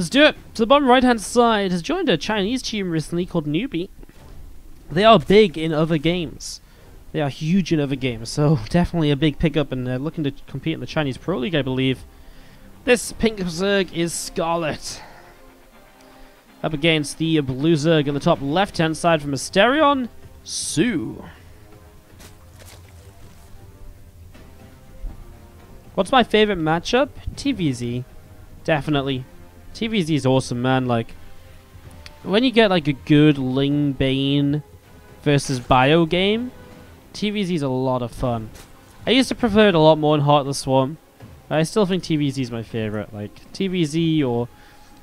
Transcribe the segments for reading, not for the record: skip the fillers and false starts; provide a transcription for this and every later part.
Let's do it. To the bottom right-hand side has joined a Chinese team recently called Newbie. They are big in other games. They are huge in other games, so definitely a big pickup, and they're looking to compete in the Chinese Pro League, I believe. This pink Zerg is Scarlet. Up against the blue Zerg on the top left-hand side from Asterion, Sue. What's my favorite matchup? TVZ. Definitely. TVZ is awesome, man. Like, when you get like a good Ling Bane versus Bio game, TVZ is a lot of fun. I used to prefer it a lot more in Heartless Swarm, but I still think TVZ is my favorite. Like, TVZ or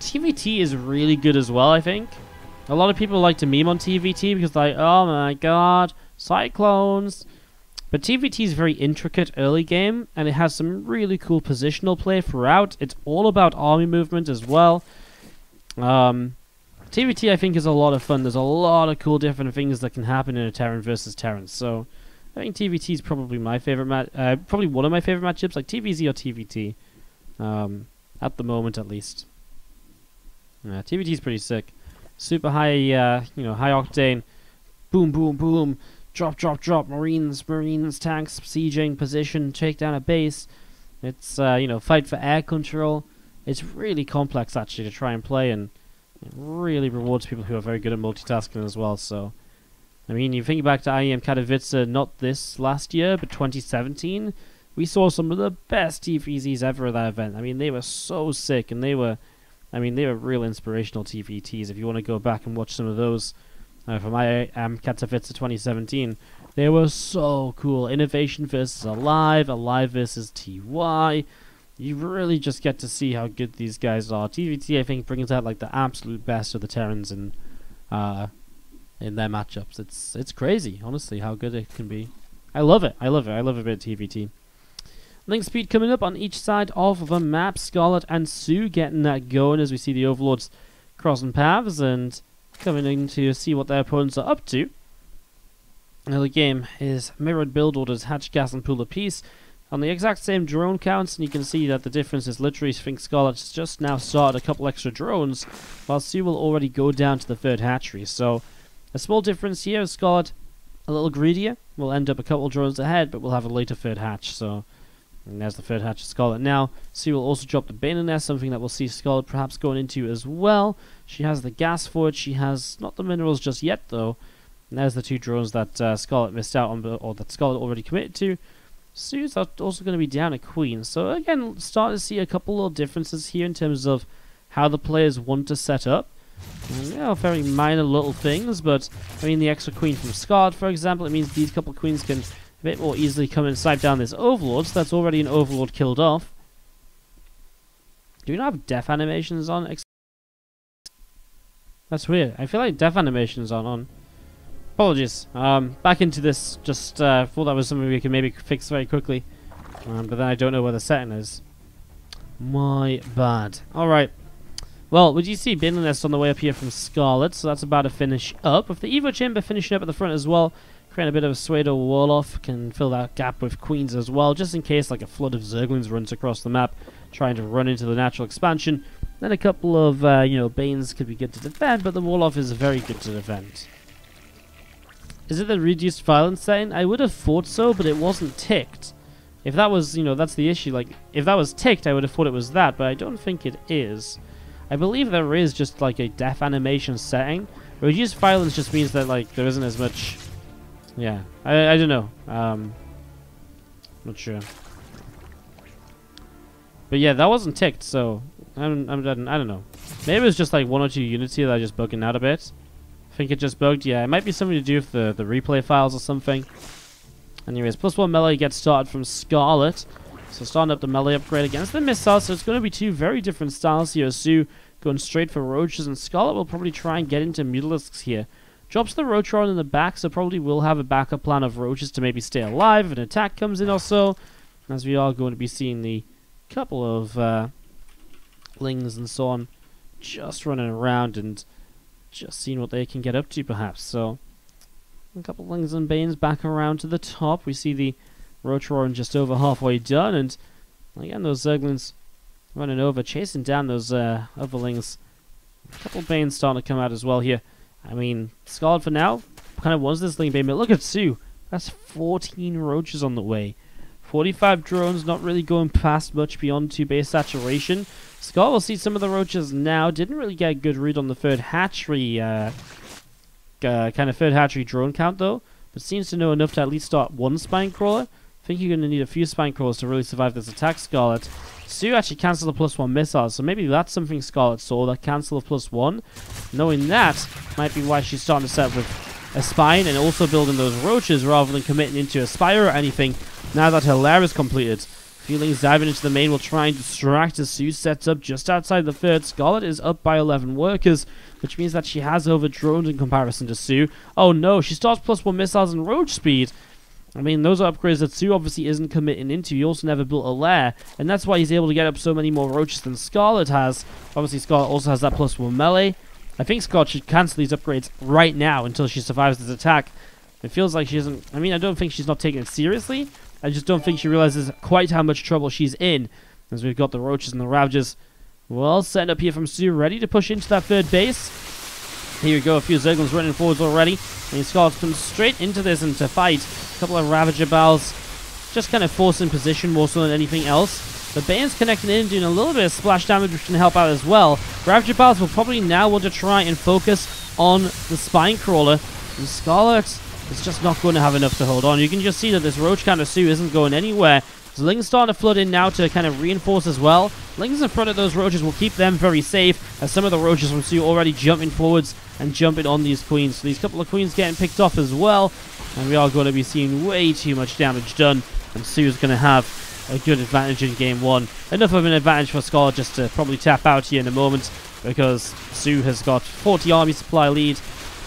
TVT is really good as well, I think. A lot of people like to meme on TVT because like, oh my god, Cyclones. But TVT is very intricate early game, and it has some really cool positional play throughout. It's all about army movement as well. TVT I think is a lot of fun. There's a lot of cool different things that can happen in a Terran versus Terran. So I think TVT is probably my favorite probably one of my favorite matchups, like TVZ or TVT, at the moment at least. TVT is pretty sick. Super high, high octane. Boom, boom, boom. Drop, drop, drop. Marines, tanks, sieging, position, take down a base. It's, fight for air control. It's really complex, actually, to try and play, and it really rewards people who are very good at multitasking as well, so... I mean, you think back to IEM Katowice, not this last year, but 2017, we saw some of the best TVZs ever at that event. I mean, they were so sick, and they were real inspirational TVTs. If you want to go back and watch some of those from IEM Katowice 2017, they were so cool. Innovation versus Alive versus TY. You really just get to see how good these guys are. TVT, I think, brings out like the absolute best of the Terrans in their matchups. It's crazy, honestly, how good it can be. I love it. I love a bit of TVT. Link speed coming up on each side of the map. Scarlet and Sue getting that going as we see the Overlords crossing paths and coming in to see what their opponents are up to. Now the game is mirrored build orders, hatch, gas, and pool of peace on the exact same drone counts, and you can see that the difference is literally, I think Scarlet's just now started a couple extra drones, while Sue will already go down to the third hatchery. So a small difference here is Scarlet a little greedier. We'll end up a couple drones ahead, but we'll have a later third hatch. So and there's the third hatch of Scarlet. Now, Sue will also drop the Bane in there, something that we'll see Scarlet perhaps going into as well. She has the gas for it. She has not the minerals just yet, though. And there's the two drones that Scarlet missed out on, or that Scarlet already committed to. Sue's also going to be down a Queen. So, again, starting to see a couple little differences here in terms of how the players want to set up. And, very minor little things, but, I mean, the extra Queen from Scarlet, for example, it means these couple of Queens can a bit more easily come and snipe down this Overlord, so that's already an Overlord killed off. Do we not have death animations on? That's weird. I feel like death animations aren't on. Apologies. Back into this. Just thought that was something we could maybe fix very quickly. But then I don't know where the setting is. My bad. Alright. Well, would you see Binland Nest on the way up here from Scarlet, so that's about to finish up. With the Evo Chamber finishing up at the front as well, create a bit of a Suedo wall-off, can fill that gap with Queens as well, just in case like a flood of Zerglings runs across the map, trying to run into the natural expansion. Then a couple of, Banes could be good to defend, but the wall-off is very good to defend. Is it the reduced violence setting? I would have thought so, but it wasn't ticked. If that was, that's the issue, like, if that was ticked, I would have thought it was that, but I don't think it is. I believe there is just, like, a death animation setting. Reduced violence just means that, like, there isn't as much... Yeah, I don't know. Not sure. But yeah, that wasn't ticked, so I don't know. Maybe it was just like one or two units here that are just bugging out a bit. I think it just bugged. Yeah, it might be something to do with the replay files or something. Anyways, +1 melee gets started from Scarlet. So starting up the melee upgrade against the missile, so it's going to be two very different styles here. Sue going straight for roaches, and Scarlet will probably try and get into mutalisks here. Drops the Rotron in the back, so probably will have a backup plan of roaches to maybe stay alive if an attack comes in or so. As we are going to be seeing the couple of Lings and so on just running around and just seeing what they can get up to perhaps. So a couple of Lings and Banes back around to the top. We see the Rotron just over halfway done, and again those Zerglings running over, chasing down those otherlings. A couple Banes starting to come out as well here. I mean, Scarlet for now kind of wants this lane Bane, but look at Sue. That's 14 roaches on the way. 45 drones, not really going past much beyond 2 base saturation. Scarlet will see some of the roaches now. Didn't really get a good read on the third hatchery, kind of third hatchery drone count though. But seems to know enough to at least start one spine crawler. I think you're going to need a few spine crawlers to really survive this attack, Scarlet. Sue actually cancelled the +1 missile, so maybe that's something Scarlet saw, that cancel of +1. Knowing that might be why she's starting to set up with a spine and also building those roaches rather than committing into a spire or anything now that her lair is completed. Feelings diving into the main will try and distract as Sue sets up just outside the third. Scarlet is up by 11 workers, which means that she has over drones in comparison to Sue. Oh no, she starts +1 missiles and roach speed. I mean, those are upgrades that Sue obviously isn't committing into. He also never built a lair, and that's why he's able to get up so many more roaches than Scarlet has. Obviously, Scarlet also has that +1 melee. I think Scarlet should cancel these upgrades right now until she survives this attack. It feels like she isn't... I mean, I don't think she's not taking it seriously. I just don't think she realizes quite how much trouble she's in. As we've got the roaches and the Ravagers well set up here from Sue, ready to push into that third base. Here we go, a few Zerglings running forwards already. And Scarlet comes straight into this and to fight. A couple of Ravager Bals just kind of forcing position more so than anything else. The Bane's connecting in, doing a little bit of splash damage, which can help out as well. Ravager Bals will probably now want to try and focus on the Spine Crawler. And Scarlet is just not going to have enough to hold on. You can just see that this Roach Counter Sue isn't going anywhere. So Ling's starting to flood in now to kind of reinforce as well. Ling's in front of those Roaches will keep them very safe, as some of the Roaches from Sue already jumping forwards and jumping on these Queens. So these couple of Queens getting picked off as well. And we are going to be seeing way too much damage done. And Sue's going to have a good advantage in game 1. Enough of an advantage for Scarlet just to probably tap out here in a moment, because Sue has got 40 army supply lead,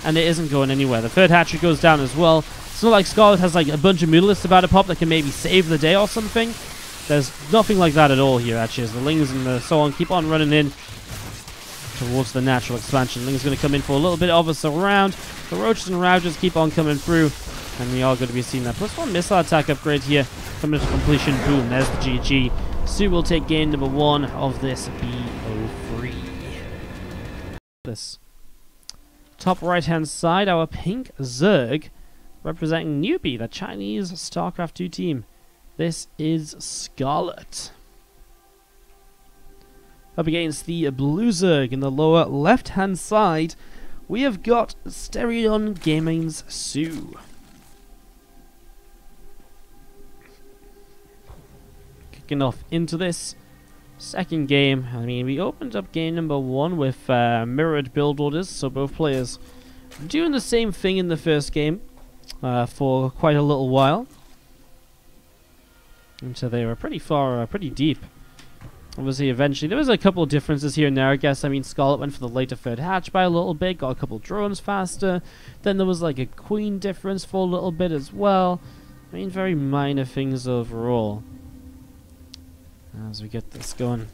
and it isn't going anywhere. The third hatchery goes down as well. It's not like Scarlet has like a bunch of Mutalisks about to pop that can maybe save the day or something. There's nothing like that at all here, actually, as the Lings and the so on keep on running in towards the natural expansion. Ling's going to come in for a little bit of a surround. The Roaches and Ravagers keep on coming through, and we are going to be seeing that +1 missile attack upgrade here coming to completion. Boom, there's the GG. Sue will take game number 1 of this BO3. This top right hand side, our pink Zerg representing Newbie, the Chinese StarCraft 2 team. This is Scarlet. Up against the blue Zerg in the lower left hand side, we have got Stereon Gaming's Sue. Kicking off into this second game. I mean, we opened up game number 1 with mirrored build orders, so both players doing the same thing in the first game for quite a little while. And so they were pretty far, pretty deep. Obviously, eventually, there was a couple of differences here and there, I guess. I mean, Scarlet went for the later third hatch by a little bit, got a couple of drones faster. Then there was like a queen difference for a little bit as well. I mean, very minor things overall. As we get this going.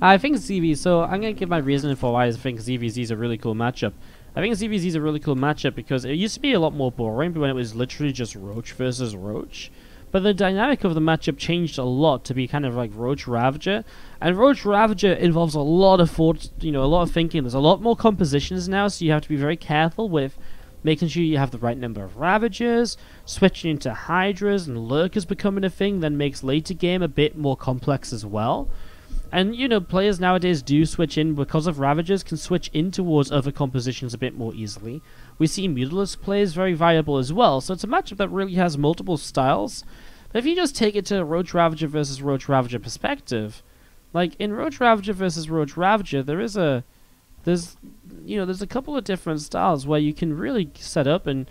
I think ZV, so I'm going to give my reasoning for why I think ZVZ is a really cool matchup. I think ZVZ is a really cool matchup because it used to be a lot more boring when it was literally just Roach versus Roach. But the dynamic of the matchup changed a lot to be kind of like Roach Ravager. And Roach Ravager involves a lot of thought, you know, a lot of thinking. There's a lot more compositions now, so you have to be very careful with making sure you have the right number of Ravagers. Switching into Hydras and Lurkers becoming a thing then makes later game a bit more complex as well. And, you know, players nowadays do switch in, because of Ravagers, can switch in towards other compositions a bit more easily. We see Mutalisk players very viable as well, so it's a matchup that really has multiple styles. But if you just take it to a Roach Ravager versus Roach Ravager perspective, like, in Roach Ravager versus Roach Ravager, there's a couple of different styles where you can really set up and,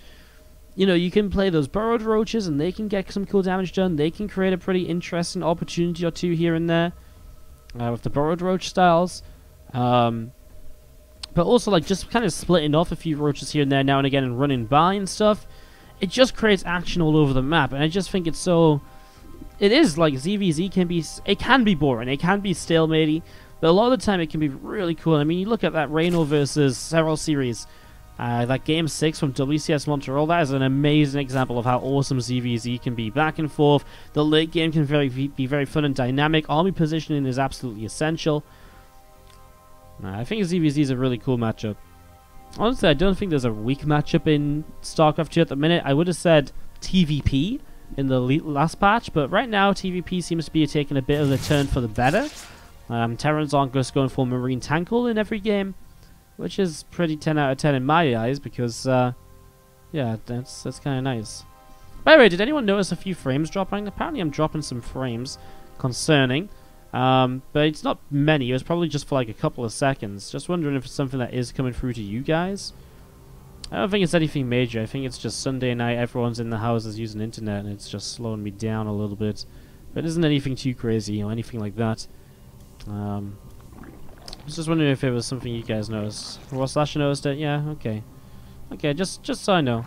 you know, you can play those burrowed Roaches and they can get some cool damage done. They can create a pretty interesting opportunity or two here and there. With the burrowed Roach styles, but also like just kind of splitting off a few Roaches here and there now and again and running by and stuff. It just creates action all over the map, and I just think it's so. It is like ZVZ can be. It can be boring. It can be stalematy, but a lot of the time it can be really cool. I mean, you look at that Reynor versus Serral series. That Game 6 from WCS Montreal, that is an amazing example of how awesome ZVZ can be. Back and forth, the late game can be very fun and dynamic. Army positioning is absolutely essential. I think ZVZ is a really cool matchup. Honestly, I don't think there's a weak matchup in StarCraft 2 at the minute. I would have said TVP in the last patch, but right now TVP seems to be taking a bit of a turn for the better. Terrans aren't just going for Marine Tankle in every game, which is pretty 10 out of 10 in my eyes, because, yeah, that's kind of nice. By the way, did anyone notice a few frames dropping? Apparently I'm dropping some frames, concerning. But it's not many. It was probably just for like a couple of seconds. Just wondering if it's something that is coming through to you guys. I don't think it's anything major. I think it's just Sunday night, everyone's in the houses using internet, and it's just slowing me down a little bit. But it isn't anything too crazy or anything like that. I was just wondering if it was something you guys noticed. Or Slash noticed it? Yeah, okay. Okay, just so I know.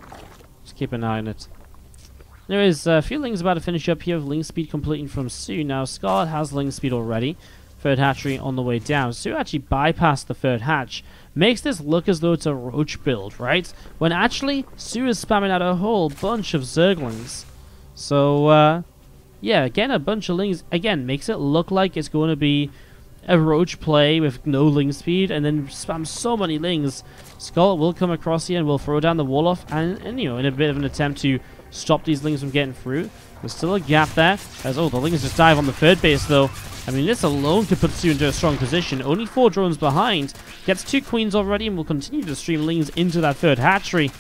Just keep an eye on it. There is a few Lings about to finish up here with Ling Speed completing from Sue. Now, Scarlet has Ling Speed already. Third hatchery on the way down. Sue actually bypassed the third hatch. Makes this look as though it's a Roach build, right? When actually, Sue is spamming out a whole bunch of Zerglings. So, yeah, again, a bunch of Lings. Again, makes it look like it's going to be a Roach play with no Ling Speed, and then spam so many Lings. Scarlet will come across here and will throw down the Wolof, and you know, in a bit of an attempt to stop these Lings from getting through. There's still a gap there. As, oh, the Lings just dive on the third base, though. I mean, this alone could put Sue into a strong position. Only 4 drones behind. Gets 2 queens already and will continue to stream Lings into that third hatchery.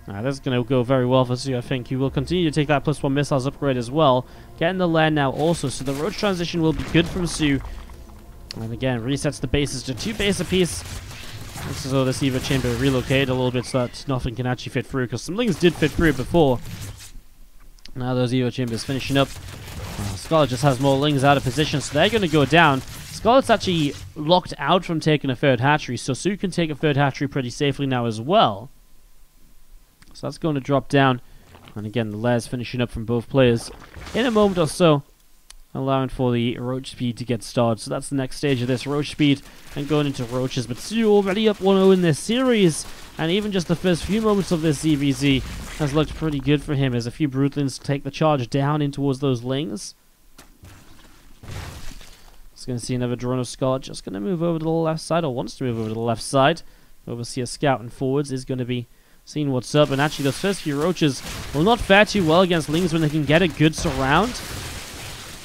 That's going to go very well for Sue, I think. He will continue to take that +1 missiles upgrade as well. Getting the lair now also, so the Roach transition will be good from Sue. And again, resets the bases to 2 base apiece. Looks as though this Evo chamber relocated a little bit so that nothing can actually fit through, because some Lings did fit through it before. Now those Evo chambers finishing up. Scarlet just has more Lings out of position, so they're going to go down. Scarlet's actually locked out from taking a third hatchery, so Sue can take a third hatchery pretty safely now as well. So that's going to drop down. And again, the lairs finishing up from both players in a moment or so, allowing for the Roach speed to get started. So that's the next stage of this, Roach speed and going into Roaches. But Sue already up 1-0 in this series, and even just the first few moments of this ZVZ has looked pretty good for him, as a few Brutlings take the charge down in towards those Lings. Just going to see another drone of Scarlet just going to move over to the left side, or wants to move over to the left side. Overseer scouting forwards is going to be seeing what's up, and actually those first few Roaches will not fare too well against Lings when they can get a good surround.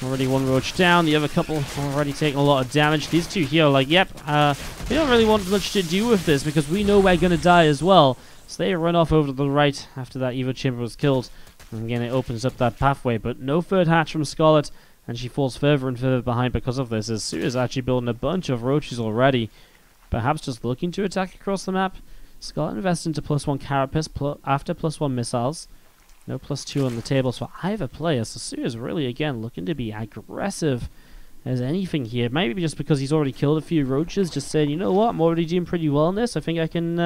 Already 1 Roach down, the other couple already taking a lot of damage. These 2 here are like, yep, we don't really want much to do with this because we know we're going to die as well. So they run off over to the right after that Evo chamber was killed. And again, it opens up that pathway, but no third hatch from Scarlet, and she falls further and further behind because of this, as Sue is actually building a bunch of Roaches already. Perhaps just looking to attack across the map. Scarlet invests into +1 Carapace after +1 missiles. No +2 on the tables for either player, so Sue is really, again, looking to be aggressive as anything here. Maybe just because he's already killed a few Roaches, just saying, you know what, I'm already doing pretty well in this. I think I can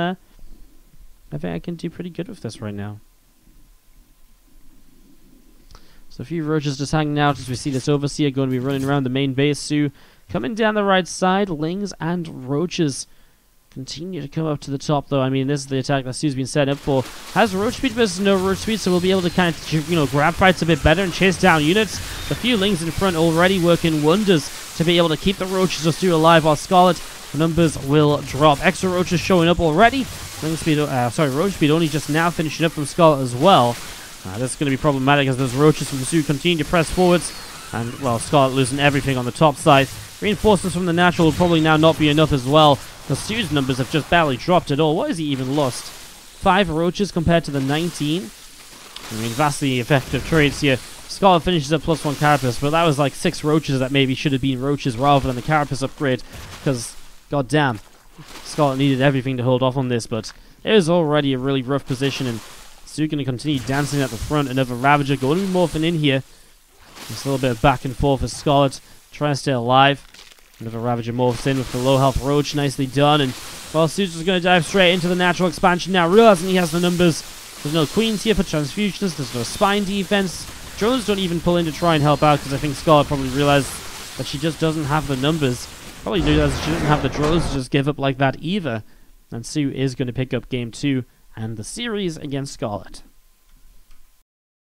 do pretty good with this right now. So a few Roaches just hanging out as we see this Overseer going to be running around the main base. Sue coming down the right side. Lings and Roaches continue to come up to the top, though. I mean, this is the attack that Sue's been set up for. Has Roach speed versus no Roach speed, so we'll be able to kind of, you know, grab fights a bit better and chase down units. A few Lings in front already working wonders to be able to keep the Roaches or Sue alive, while Scarlet numbers will drop. Extra Roaches showing up already. Roach speed only just now finishing up from Scarlet as well. This is going to be problematic as those Roaches from Sue continue to press forwards. And, well, Scarlet losing everything on the top side. Reinforcements from the natural will probably now not be enough as well, because Sue's numbers have just barely dropped at all. What has he even lost? 5 Roaches compared to the 19. I mean, vastly effective trades here. Scarlet finishes at +1 Carapace, but that was like 6 Roaches that maybe should have been Roaches rather than the Carapace upgrade, because, goddamn, Scarlet needed everything to hold off on this, but it was already a really rough position, and Sue going to continue dancing at the front. Another Ravager going to be morphing in here. Just a little bit of back and forth as Scarlet trying to stay alive. Another Ravager morphs in with the low health Roach. Nicely done. And, well, Sue's just going to dive straight into the natural expansion now, realizing he has the numbers. There's no Queens here for Transfusionists. There's no Spine defense. Drones don't even pull in to try and help out, because I think Scarlet probably realized that she just doesn't have the numbers. Probably realized she doesn't have the drones to just give up like that either. and Sue is going to pick up game 2 and the series against Scarlett.